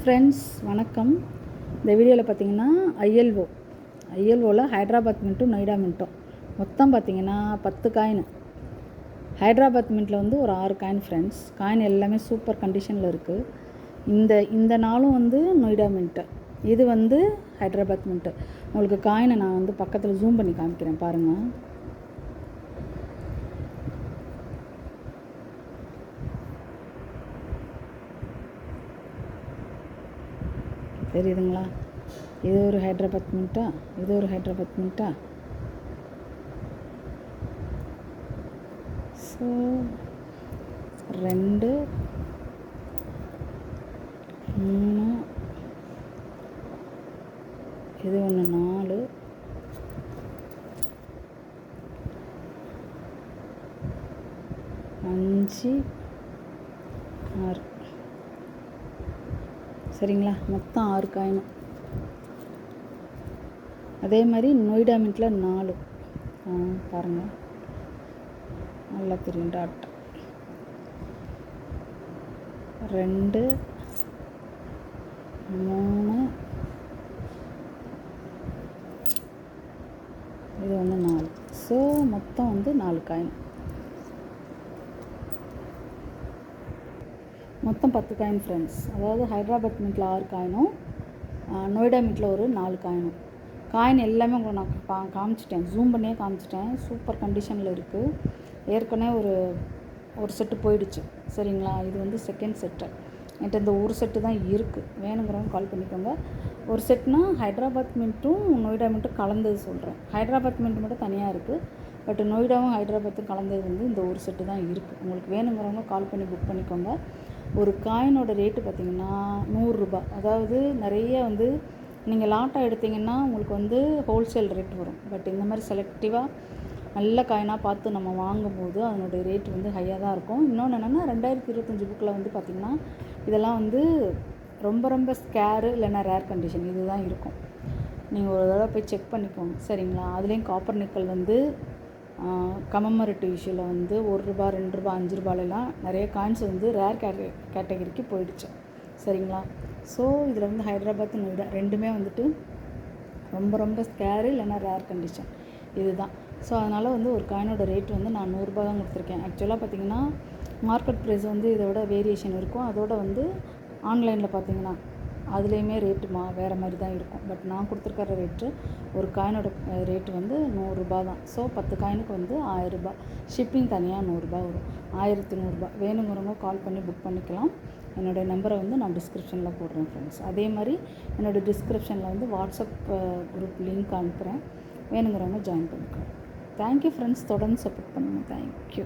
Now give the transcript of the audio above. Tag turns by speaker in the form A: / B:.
A: Friends வணக்கம். இந்த வீடியோவில் பார்த்தீங்கன்னா ஐஎல்ஓவில் ஹைதராபாத் மின்ட்டும் நொய்டா மின்ட்டும் மொத்தம் பார்த்தீங்கன்னா 10 காயின். ஹைதராபாத் மின்ட்டில் வந்து ஒரு 6 காயின் ஃப்ரெண்ட்ஸ். காயின் எல்லாமே சூப்பர் கண்டிஷனில் இருக்குது. இந்த நாளும் வந்து நொய்டா மின்ட்டு, இது வந்து ஹைதராபாத் மின்ட்டு. உங்களுக்கு காயினை நான் வந்து பக்கத்தில் ஜூம் பண்ணி காமிக்கிறேன் பாருங்கள். தெரியுதுங்களா? இது ஒரு ஹைதராபாத் மின்ட்டா, இது ஒரு ஹைதராபாத் மின்ட்டா. ஸோ 2 3 இது ஒன்று 4 5 6 சரிங்களா? மொத்தம் 6 காயின். அதே மாதிரி நொய்டா மின்ட்டில் 4 பாருங்கள், நல்லா தெரியும். டாட் 2 3 இது வந்து 4. ஸோ மொத்தம் வந்து 4 காயின். மொத்தம் 10 காயின் ஃப்ரெண்ட்ஸ். அதாவது ஹைதராபாத் மின்ட்டில் 6 காயினும், நொய்டா மின்ட்டில் ஒரு 4 காயினும். காயின் எல்லாமே உங்களுக்கு நான் காமிச்சிட்டேன், ஜூம் பண்ணியே காமிச்சிட்டேன். சூப்பர் கண்டிஷனில் இருக்குது. ஏற்கனவே ஒரு செட்டு போயிடுச்சு சரிங்களா? இது வந்து செகண்ட் செட்டு. என்கிட்ட இந்த ஒரு செட்டு தான் இருக்குது. வேணுங்கிறவங்க கால் பண்ணிக்கோங்க. ஒரு செட்னா ஹைதராபாத் மின்ட்டும் நொய்டா மின்ட்டும் கலந்தது சொல்கிறேன். ஹைதராபாத் மின்ட் மட்டும் தனியாக இருக்குது. பட் நொய்டாவும் ஹைதராபாத்தும் கலந்தது வந்து இந்த ஒரு செட்டு தான் இருக்குது. உங்களுக்கு வேணுங்கிறவங்க கால் பண்ணி புக் பண்ணிக்கோங்க. ஒரு காயினோட ரேட்டு பார்த்திங்கன்னா 100 ரூபா. அதாவது நிறைய வந்து நீங்கள் லாட்டாக எடுத்திங்கன்னா உங்களுக்கு வந்து ஹோல்சேல் ரேட் வரும். பட் இந்த மாதிரி செலக்டிவாக நல்ல காயினாக பார்த்து நம்ம வாங்கும்போது அதனுடைய ரேட் வந்து ஹையாக தான் இருக்கும். இன்னொன்று என்னென்னா 2025 புக்கில் வந்து பார்த்திங்கன்னா இதெல்லாம் வந்து ரொம்ப ஸ்கேரு இல்லைன்னா ரேர் கண்டிஷன் இது தான் இருக்கும். நீங்கள் ஒரு தடவை போய் செக் பண்ணிக்கோங்க சரிங்களா? அதுலேயும் காப்பர் நிக்கல் வந்து கமமரேட்டிவ் இஷ்யூவில் வந்து 1 ரூபா 2 ரூபா 5 ரூபாலெலாம் நிறைய காயின்ஸ் வந்து ரேர் கேட்டகரிக்கு போயிடுச்சு சரிங்களா? ஸோ இதில் வந்து ஹைதராபாத் நொய்டா ரெண்டுமே வந்துட்டு ரொம்ப ஸ்கேரு இல்லைன்னா ரேர் கண்டிஷன் இதுதான். ஸோ அதனால் வந்து ஒரு காயினோட ரேட் வந்து நான் 100 ரூபா தான் கொடுத்துருக்கேன். ஆக்சுவலாக பார்த்திங்கன்னா மார்க்கெட் ப்ரைஸ் வந்து இதோட வேரியேஷன் இருக்கும். அதோட வந்து ஆன்லைனில் பார்த்திங்கன்னா அதுலேயுமே ரேட்டு வேறு மாதிரி தான் இருக்கும். பட் நான் கொடுத்துருக்கிற ரேட்டு ஒரு காயினோட ரேட்டு வந்து 100 ரூபா தான். ஸோ 10 காயினுக்கு வந்து 1000 ரூபா. ஷிப்பிங் தனியாக 100 ரூபா வரும். 1100 ரூபா. வேணுங்கிறவங்க கால் பண்ணி புக் பண்ணிக்கலாம். என்னோடய நம்பரை வந்து நான் டிஸ்கிரிப்ஷனில் போடுறேன் ஃப்ரெண்ட்ஸ். அதே மாதிரி என்னோடய டிஸ்கிரிப்ஷனில் வந்து வாட்ஸ்அப் குரூப் லிங்க் அனுப்புகிறேன். வேணுங்கிறவங்க ஜாயின் பண்ணிக்கலாம். Thank you friends. தொடர்ந்து சப்போர்ட் பண்ணுங்கள். தேங்க்யூ.